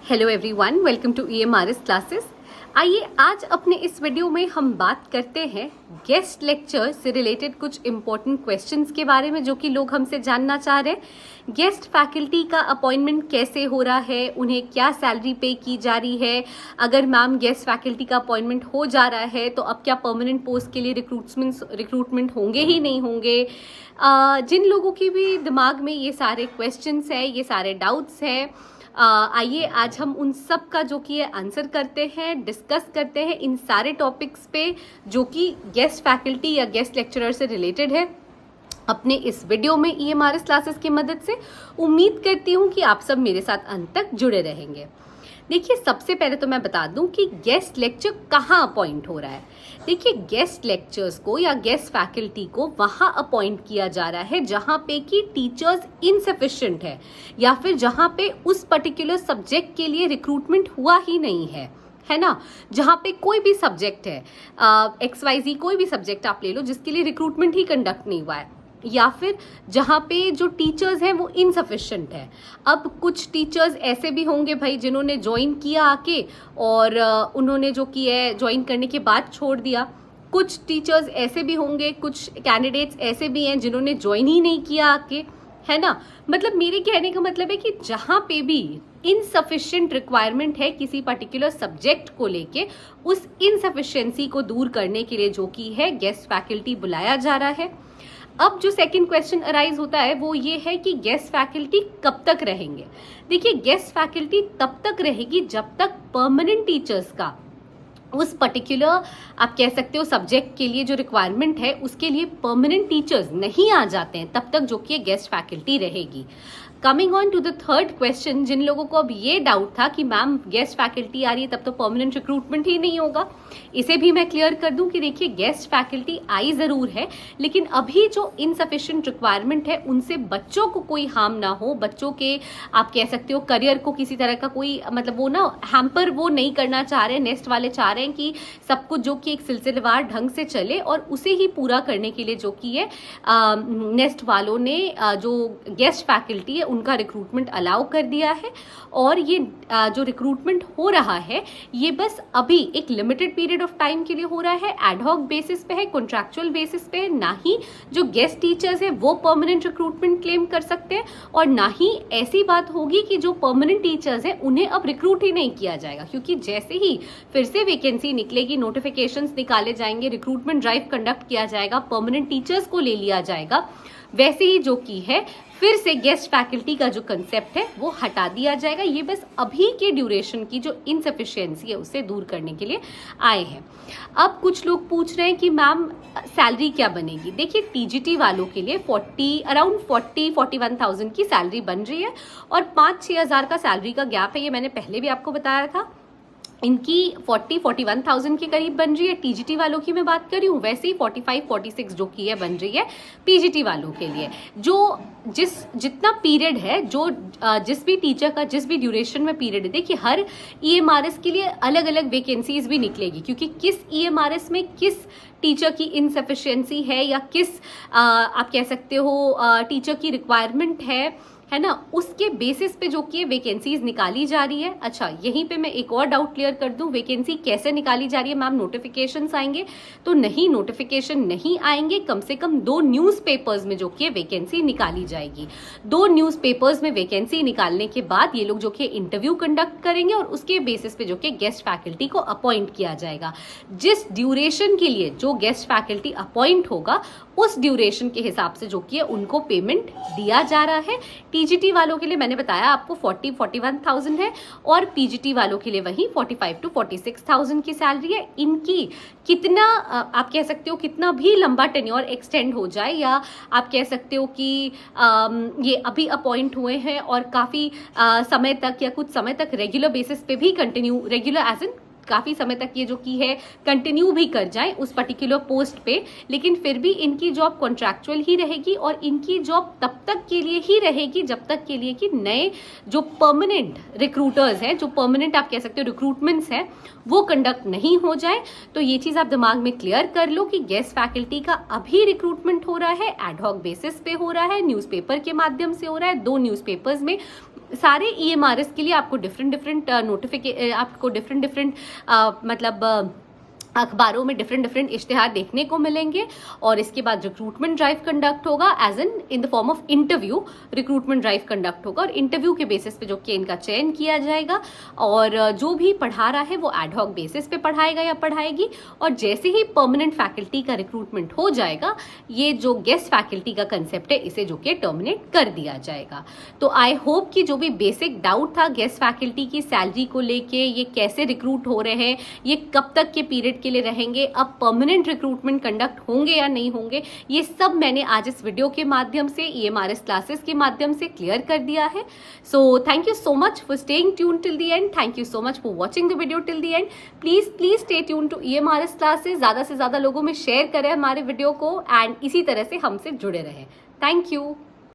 Hello everyone, welcome to EMRS classes. आइए आज अपने इस वीडियो में हम बात करते हैं गेस्ट लेक्चर से रिलेटेड कुछ इम्पोर्टेंट क्वेश्चंस के बारे में जो कि लोग हमसे जानना चाह रहे हैं। गेस्ट फैकल्टी का अपॉइंटमेंट कैसे हो रहा है, उन्हें क्या सैलरी पे की जा रही है, अगर मैम गेस्ट फैकल्टी का अपॉइंटमेंट हो जा रहा है तो अब क्या परमानेंट पोस्ट के लिए रिक्रूटमेंट होंगे ही नहीं होंगे। जिन लोगों की भी दिमाग में ये सारे क्वेश्चंस है, ये सारे डाउट्स हैं, आइए आज हम उन सब का जो कि आंसर करते हैं, डिस्कस करते हैं इन सारे टॉपिक्स पे जो कि गेस्ट फैकल्टी या गेस्ट लेक्चरर से रिलेटेड है अपने इस वीडियो में EMRS क्लासेस की मदद से। उम्मीद करती हूँ कि आप सब मेरे साथ अंत तक जुड़े रहेंगे। देखिए, सबसे पहले तो मैं बता दूं कि गेस्ट लेक्चर कहाँ अपॉइंट हो रहा है। देखिए, गेस्ट लेक्चर्स को या गेस्ट फैकल्टी को वहाँ अपॉइंट किया जा रहा है जहाँ पे कि टीचर्स इनसफिशिएंट है या फिर जहाँ पे उस पर्टिकुलर सब्जेक्ट के लिए रिक्रूटमेंट हुआ ही नहीं है ना। जहाँ पे कोई भी सब्जेक्ट है, XYZ कोई भी सब्जेक्ट आप ले लो जिसके लिए रिक्रूटमेंट ही कंडक्ट नहीं हुआ है, या फिर जहाँ पे जो टीचर्स हैं वो इनसफिशिएंट है। अब कुछ टीचर्स ऐसे भी होंगे भाई जिन्होंने ज्वाइन किया आके और उन्होंने जो किया है ज्वाइन करने के बाद छोड़ दिया। कुछ टीचर्स ऐसे भी होंगे, कुछ कैंडिडेट्स ऐसे भी हैं जिन्होंने ज्वाइन ही नहीं किया आके, है ना। मतलब मेरे कहने का मतलब है कि जहाँ पे भी इनसफिशिएंट रिक्वायरमेंट है किसी पर्टिकुलर सब्जेक्ट को लेके, उस इनसफिशिएंसी को दूर करने के लिए जो कि है गेस्ट फैकल्टी बुलाया जा रहा है। अब जो सेकंड क्वेश्चन अराइज होता है वो ये है कि गेस्ट फैकल्टी कब तक रहेंगे। देखिए, गेस्ट फैकल्टी तब तक रहेगी जब तक परमानेंट टीचर्स का उस पर्टिकुलर आप कह सकते हो सब्जेक्ट के लिए जो रिक्वायरमेंट है उसके लिए परमानेंट टीचर्स नहीं आ जाते हैं, तब तक जो कि गेस्ट फैकल्टी रहेगी। Coming on to the third question, जिन लोगों को अब ये डाउट था कि मैम गेस्ट फैकल्टी आ रही है तब तो परमानेंट रिक्रूटमेंट ही नहीं होगा, इसे भी मैं क्लियर कर दूं कि देखिए, गेस्ट फैकल्टी आई ज़रूर है लेकिन अभी जो इनसफिशिएंट रिक्वायरमेंट है उनसे बच्चों को कोई हार्म ना हो, बच्चों के आप कह सकते हो करियर को किसी तरह का कोई मतलब वो ना हैम्पर वो नहीं करना चाह रहे। नेस्ट वाले चाह रहे हैं कि सब कुछ जो कि एक सिलसिलेवार ढंग से चले और उसे ही पूरा करने के लिए जो कि है नेस्ट वालों ने जो गेस्ट फैकल्टी है उनका रिक्रूटमेंट अलाउ कर दिया है। और ये जो रिक्रूटमेंट हो रहा है ये बस अभी एक लिमिटेड पीरियड ऑफ टाइम के लिए हो रहा है, एडहॉक बेसिस पे है, कॉन्ट्रैक्चुअल बेसिस पे है। ना ही जो गेस्ट टीचर्स है वो परमानेंट रिक्रूटमेंट क्लेम कर सकते हैं और ना ही ऐसी बात होगी कि जो परमानेंट टीचर्स है उन्हें अब रिक्रूट ही नहीं किया जाएगा, क्योंकि जैसे ही फिर से वैकेंसी निकलेगी, नोटिफिकेशंस निकाले जाएंगे, रिक्रूटमेंट ड्राइव कंडक्ट किया जाएगा, परमानेंट टीचर्स को ले लिया जाएगा, वैसे ही जो की है फिर से गेस्ट फैकल्टी का जो कंसेप्ट है वो हटा दिया जाएगा। ये बस अभी के ड्यूरेशन की जो इनसफिशिएंसी है उसे दूर करने के लिए आए हैं। अब कुछ लोग पूछ रहे हैं कि मैम सैलरी क्या बनेगी। देखिए, TGT वालों के लिए अराउंड 41,000 की सैलरी बन रही है और 5-6 हज़ार का सैलरी का गैप है, ये मैंने पहले भी आपको बताया था। इनकी 41,000 के करीब बन रही है, TGT वालों की मैं बात कर रही हूँ। वैसे ही 45-46 जो की है बन रही है PGT वालों के लिए। जो जितना पीरियड है, जो जिस भी टीचर का जिस भी ड्यूरेशन में पीरियड है, देखिए हर EMRS के लिए अलग अलग वैकेंसीज भी निकलेगी, क्योंकि किस EMRS में किस टीचर की इनसफिशिएंसी है या किस आप कह सकते हो टीचर की रिक्वायरमेंट है ना, उसके बेसिस पे जो कि वैकेंसीज निकाली जा रही है। अच्छा, यहीं पे मैं एक और डाउट क्लियर कर दूं, वैकेंसी कैसे निकाली जा रही है मैम, नोटिफिकेशंस आएंगे? तो नहीं, नोटिफिकेशन नहीं आएंगे। कम से कम 2 न्यूज़पेपर्स में जो कि वैकेंसी निकाली जाएगी। 2 न्यूज़पेपर्स में वैकेंसी निकालने के बाद ये लोग जो कि इंटरव्यू कंडक्ट करेंगे और उसके बेसिस पे जो कि गेस्ट फैकल्टी को अपॉइंट किया जाएगा। जिस ड्यूरेशन के लिए जो गेस्ट फैकल्टी अपॉइंट होगा उस ड्यूरेशन के हिसाब से जो कि उनको पेमेंट दिया जा रहा है। TGT वालों के लिए मैंने बताया आपको 41,000 है और PGT वालों के लिए वही 45-46,000 की सैलरी है। इनकी कितना आप कह सकते हो कितना भी लंबा टेन्योर एक्सटेंड हो जाए, या आप कह सकते हो कि ये अभी अपॉइंट हुए हैं और काफ़ी समय तक या कुछ समय तक रेगुलर बेसिस पे भी कंटिन्यू, रेगुलर एज इन काफ़ी समय तक ये जो की है कंटिन्यू भी कर जाए उस पर्टिकुलर पोस्ट पे, लेकिन फिर भी इनकी जॉब कॉन्ट्रैक्चुअल ही रहेगी और इनकी जॉब तब तक के लिए ही रहेगी जब तक के लिए कि नए जो परमानेंट रिक्रूटर्स हैं, जो परमानेंट आप कह सकते हो रिक्रूटमेंट्स हैं, वो कंडक्ट नहीं हो जाए। तो ये चीज़ आप दिमाग में क्लियर कर लो कि गेस्ट फैकल्टी का अभी रिक्रूटमेंट हो रहा है, एडहॉक बेसिस पे हो रहा है, न्यूज़पेपर के माध्यम से हो रहा है। 2 न्यूज़पेपर्स में सारे EMRS के लिए आपको डिफरेंट आपको डिफरेंट मतलब अखबारों में डिफरेंट इश्तिहार देखने को मिलेंगे। और इसके बाद रिक्रूटमेंट ड्राइव कंडक्ट होगा, as in the form of interview recruitment drive conduct होगा, और इंटरव्यू के बेसिस पे जो कि इनका चयन किया जाएगा। और जो भी पढ़ा रहा है वो एडहॉक बेसिस पे पढ़ाएगा या पढ़ाएगी, और जैसे ही परमानेंट फैकल्टी का रिक्रूटमेंट हो जाएगा, ये जो गेस्ट फैकल्टी का कंसेप्ट है इसे जो कि टर्मिनेट कर दिया जाएगा। तो आई होप कि जो भी बेसिक डाउट था गेस्ट फैकल्टी की सैलरी को लेके, ये कैसे रिक्रूट हो रहे हैं, ये कब तक के पीरियड के लिए रहेंगे, अब परमानेंट रिक्रूटमेंट कंडक्ट होंगे या नहीं होंगे, ये सब मैंने आज इस वीडियो के माध्यम से EMRS क्लासेस के माध्यम से क्लियर कर दिया है। So thank you so much for staying tune till the end, thank you so much for watching the video till the end. Please stay tune to EMRS classes, ज्यादा से ज्यादा लोगों में शेयर करें हमारे वीडियो को, एंड इसी तरह से हमसे जुड़े रहें। Thank you.